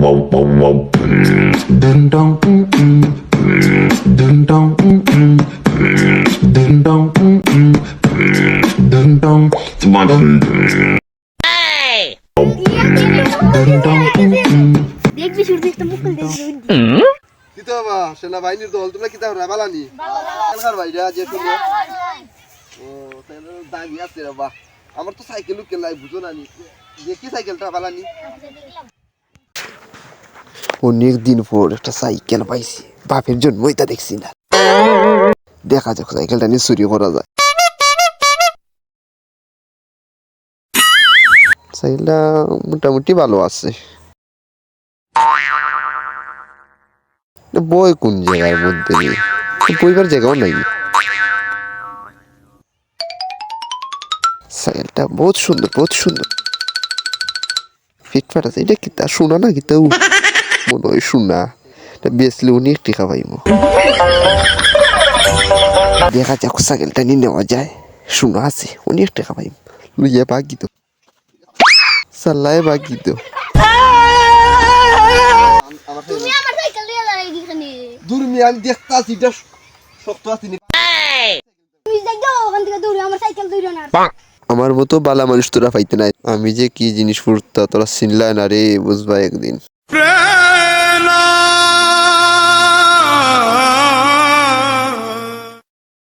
Ding dong, ding dong, ding dong, ding dong, ding dong. দেখবি শুরু একটা মুকুল দেখবি কি তো বাবা সেনাবাহিনীর দল তোমরা কি তাও রাবালানি এলাকার ভাইরা যে তুমি ও তাহলে দাগি আছে রে বাবা আমার তো সাইকেল কেলাই বুঝো না নি যে কি সাইকেলটা বালানি অনেক দিন পর একটা সাইকেল পাইছি বাপের জন্যই তা দেখছি না দেখা যাক সাইকেলটা নিয়ে চুরি করা যায় সাইকেলটা মোটামুটি ভালো আছে বই কোন জায়গার মধ্যে নেই বইবার জায়গাও নাই সাইকেলটা বহুত সুন্দর ফিটফাট আছে এটা কিতা শোনা না কিতা মনে হয় শোনা এটা বেসলে অনেক টিকা পাইমো দেখা যাক সাইকেলটা নিয়ে নেওয়া যায় শোনা আছে অনেক টাকা পাইম লইয়া বাকি তো সাল্লায় বাকি তো তুমি আমার সাইকেল দিয়ে দাঁড়াই এখানে দূর মি আমি দেখতাছি এটা শক্ত আছে নি তুমি যাও ওখান থেকে দৌড়ে আমার সাইকেল দৌড়ে না আমার মতো বালা মানুষ তোরা পাইতে নাই আমি যে কি জিনিস ফুরতা তোরা চিনলাই না রে বুঝবা একদিন